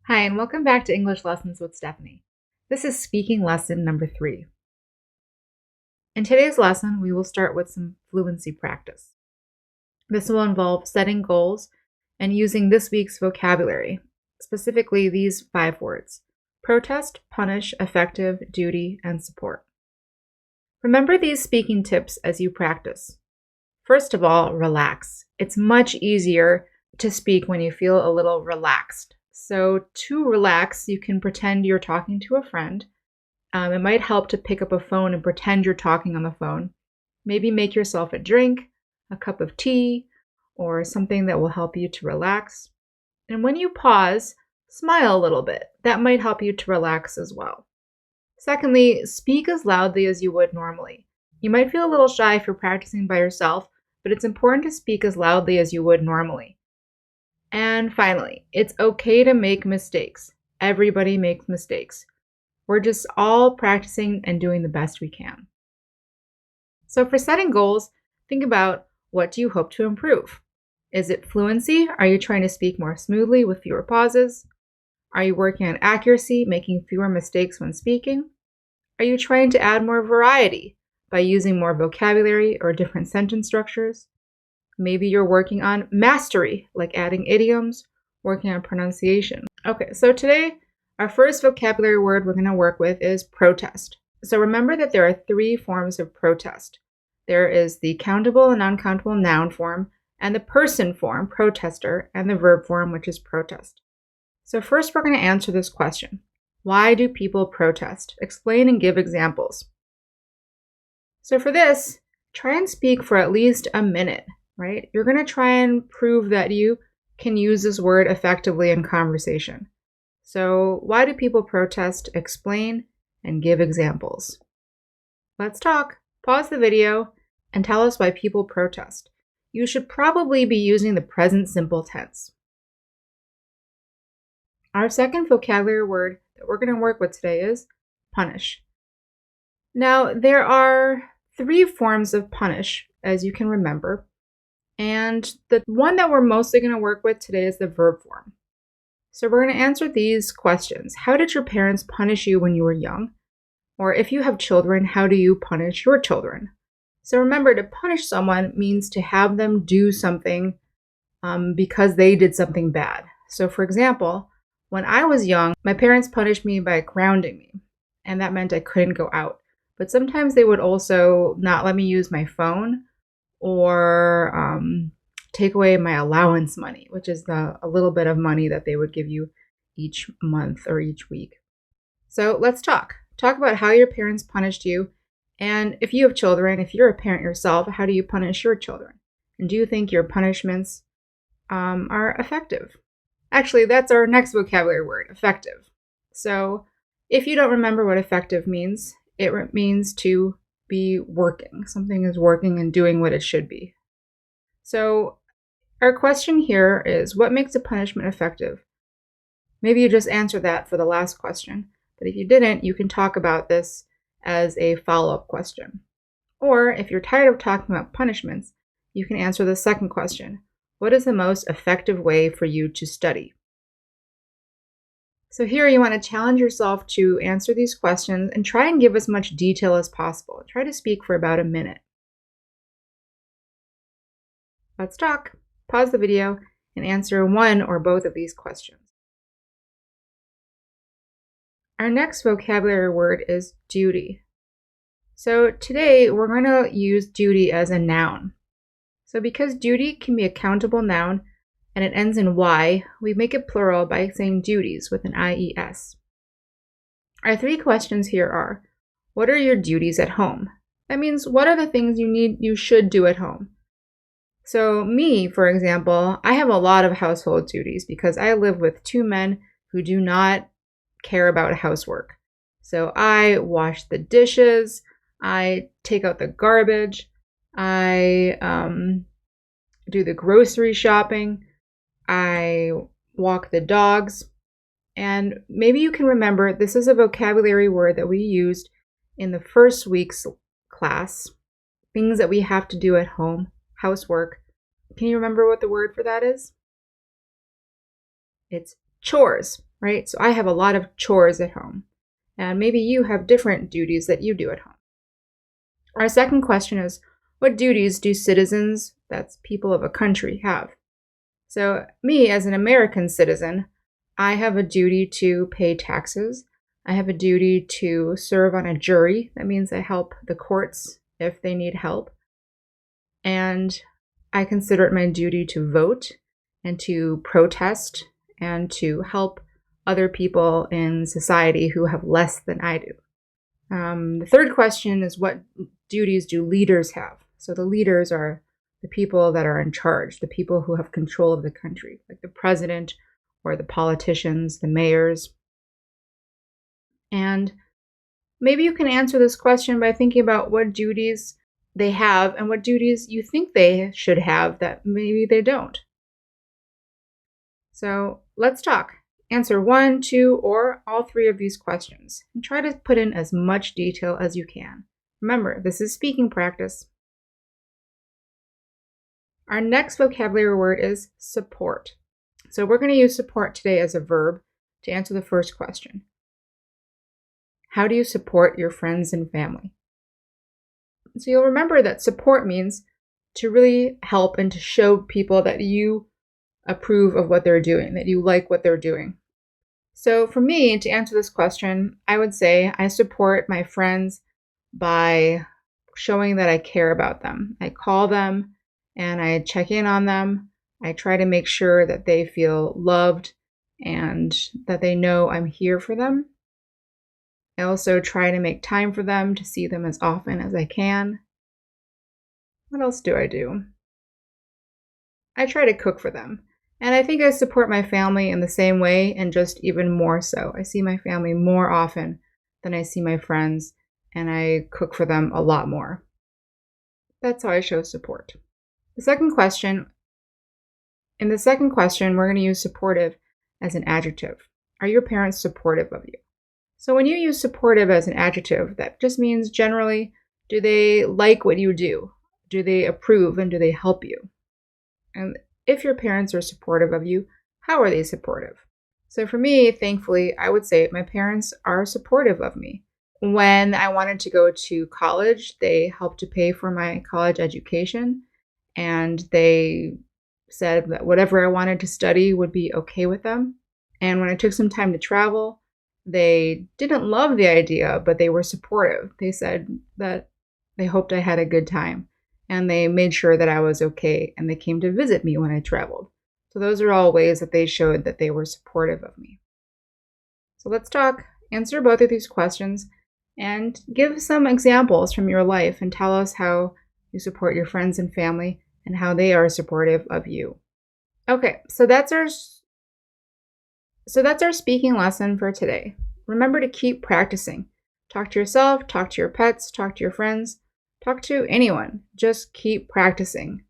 Hi, and welcome back to English Lessons with Stephanie. This is speaking lesson number 3. In today's lesson, we will start with some fluency practice. This will involve setting goals and using this week's vocabulary, specifically these 5 words: protest, punish, effective, duty, and support. Remember these speaking tips as you practice. First of all, relax. It's much easier to speak when you feel a little relaxed. So to relax, you can pretend you're talking to a friend. It might help to pick up a phone and pretend you're talking on the phone. Maybe make yourself a drink, a cup of tea, or something that will help you to relax. And when you pause, smile a little bit. That might help you to relax as well. Secondly, speak as loudly as you would normally. You might feel a little shy if you're practicing by yourself, but it's important to speak as loudly as you would normally. And finally, it's okay to make mistakes. Everybody makes mistakes. We're just all practicing and doing the best we can. So for setting goals, think about, what do you hope to improve? Is it fluency? Are you trying to speak more smoothly with fewer pauses? Are you working on accuracy, making fewer mistakes when speaking? Are you trying to add more variety by using more vocabulary or different sentence structures? Maybe you're working on mastery, like adding idioms, working on pronunciation. Okay, so today, our first vocabulary word we're going to work with is protest. So remember that there are 3 forms of protest. There is the countable and uncountable noun form, and the person form, protester, and the verb form, which is protest. So first we're going to answer this question. Why do people protest? Explain and give examples. So for this, try and speak for at least a minute, right? You're going to try and prove that you can use this word effectively in conversation. So why do people protest? Explain and give examples. Let's talk. Pause the video and tell us why people protest. You should probably be using the present simple tense. Our second vocabulary word that we're going to work with today is punish. Now, there are 3 forms of punish, as you can remember. And the one that we're mostly going to work with today is the verb form. So we're going to answer these questions. How did your parents punish you when you were young? Or if you have children, how do you punish your children? So remember, to punish someone means to have them do something because they did something bad. So for example, when I was young, my parents punished me by grounding me, and that meant I couldn't go out. But sometimes they would also not let me use my phone or take away my allowance money, which is a little bit of money that they would give you each month or each week. So let's talk. Talk about how your parents punished you. And if you have children, if you're a parent yourself, how do you punish your children? And do you think your punishments are effective? Actually, that's our next vocabulary word, effective. So if you don't remember what effective means, it means to be working. Something is working and doing what it should be. So our question here is, what makes a punishment effective? Maybe you just answered that for the last question, but if you didn't, you can talk about this as a follow-up question. Or if you're tired of talking about punishments, you can answer the second question. What is the most effective way for you to study? So here you want to challenge yourself to answer these questions and try and give as much detail as possible. Try to speak for about a minute. Let's talk. Pause the video and answer one or both of these questions. Our next vocabulary word is duty. So today we're going to use duty as a noun. So because duty can be a countable noun and it ends in Y, we make it plural by saying duties with an IES. Our 3 questions here are, what are your duties at home? That means, what are the things you should do at home? So me, for example, I have a lot of household duties because I live with 2 men who do not care about housework. So I wash the dishes, I take out the garbage, I do the grocery shopping, I walk the dogs, and maybe you can remember this is a vocabulary word that we used in the first week's class, things that we have to do at home, housework. Can you remember what the word for that is? It's chores. right? So I have a lot of chores at home, and maybe you have different duties that you do at home. Our second question is, what duties do citizens, that's people of a country, have? So me, as an American citizen, I have a duty to pay taxes. I have a duty to serve on a jury. That means I help the courts if they need help. And I consider it my duty to vote and to protest and to help other people in society who have less than I do. The third question is, what duties do leaders have? So the leaders are the people that are in charge, the people who have control of the country, like the president or the politicians, the mayors. And maybe you can answer this question by thinking about what duties they have and what duties you think they should have that maybe they don't. So let's talk. Answer 1, 2, or all 3 of these questions and try to put in as much detail as you can. Remember, this is speaking practice. Our next vocabulary word is support. So we're going to use support today as a verb to answer the first question. How do you support your friends and family? So you'll remember that support means to really help and to show people that you approve of what they're doing, that you like what they're doing. So for me, to answer this question, I would say I support my friends by showing that I care about them. I call them and I check in on them. I try to make sure that they feel loved and that they know I'm here for them. I also try to make time for them to see them as often as I can. What else do I do? I try to cook for them. And I think I support my family in the same way, and just even more so. I see my family more often than I see my friends, and I cook for them a lot more. That's how I show support. In the second question, we're going to use supportive as an adjective. Are your parents supportive of you? So when you use supportive as an adjective, that just means generally, do they like what you do? Do they approve and do they help you? And if your parents are supportive of you, how are they supportive? So for me, thankfully, I would say my parents are supportive of me. When I wanted to go to college, they helped to pay for my college education, and they said that whatever I wanted to study would be okay with them. And when I took some time to travel, they didn't love the idea, but they were supportive. They said that they hoped I had a good time. And they made sure that I was okay, and they came to visit me when I traveled. So those are all ways that they showed that they were supportive of me. So let's talk, answer both of these questions, and give some examples from your life and tell us how you support your friends and family and how they are supportive of you. Okay, so that's our speaking lesson for today. Remember to keep practicing. Talk to yourself, talk to your pets, talk to your friends. Talk to anyone. Just keep practicing.